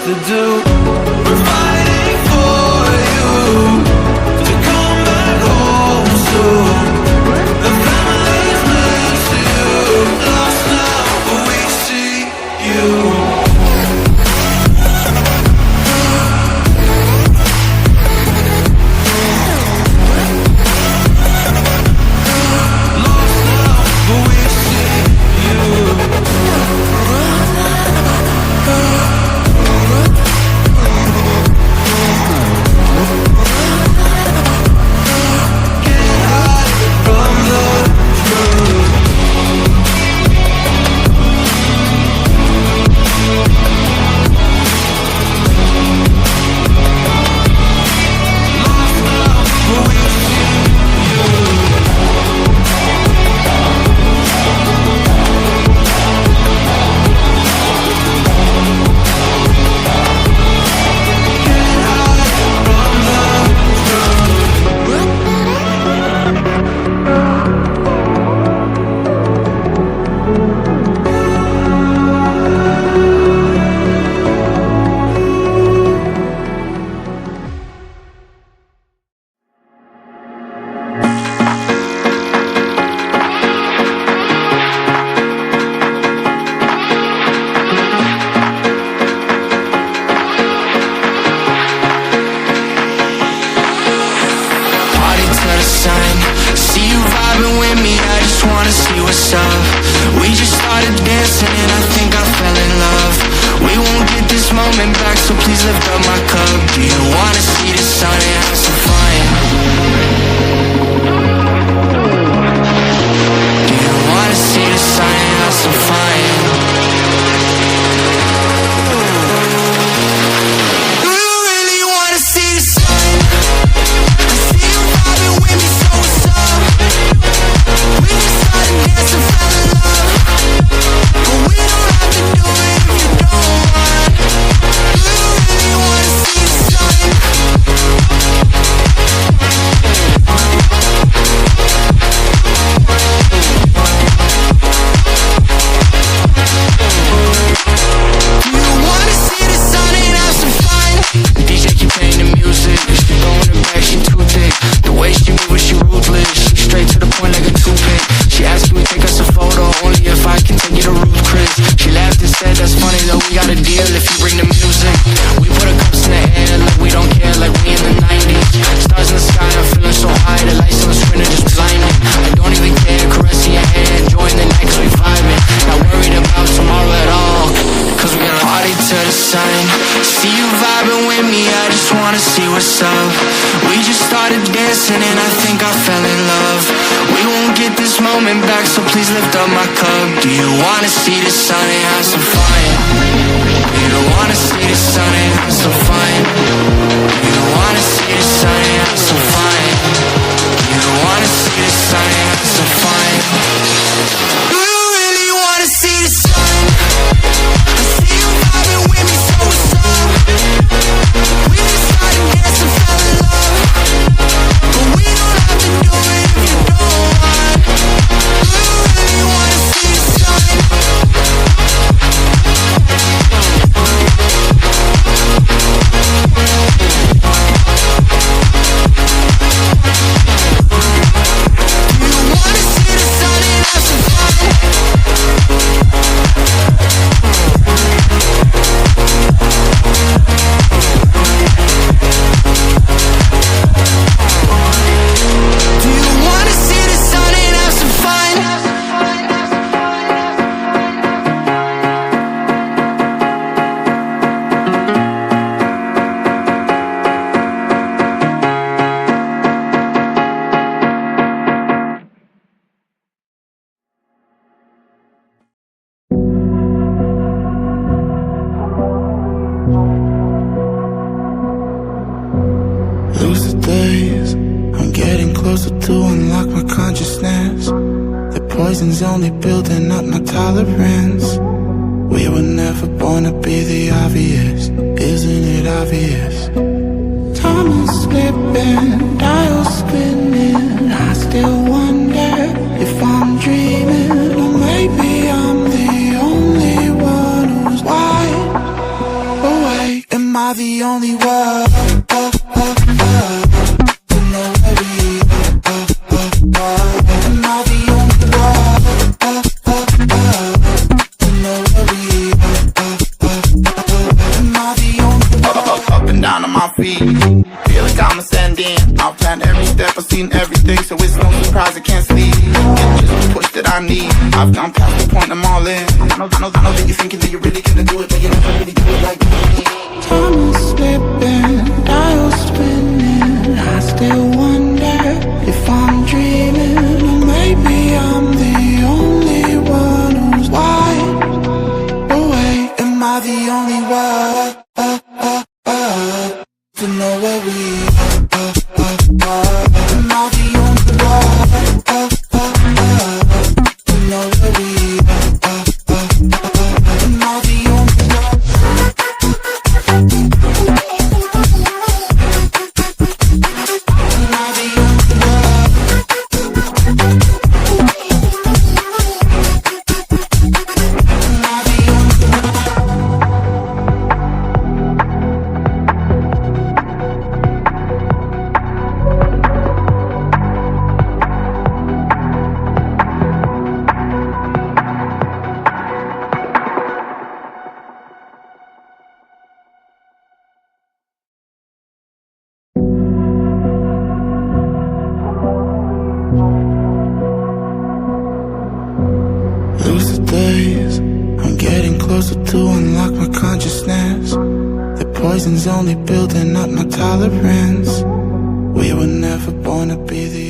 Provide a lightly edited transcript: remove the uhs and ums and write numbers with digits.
to do. We're fighting for you to come back home soon. The family's miss you, lost now, but we see you. Poison's only building up my tolerance. We were never born to be the obvious. Isn't it obvious? Time is slipping, dials spinning. I still wonder if I'm dreaming, or maybe I'm the only one who's wide awake. Am I the only one to know where we are? Am I the only one to know where we are? Am I the only one? Up and down on my feet, feel like I'm ascending. I've planned every step, I've seen everything, so it's no surprise I can't sleep. It's just the push that I need. I've gone past the point, I'm all in. I know that you're thinking that you're really gonna do it, but you never really do it like me. Time is slipping, dials spinning. I still wonder if I'm dreaming, or maybe I'm the only one who's wide awake. Am I the only one to know where we are? Am I the only one to know where we are? Am I the only one? Lucid days, I'm getting closer to unlock my consciousness. The poison's only building up my tolerance. We were never born to be the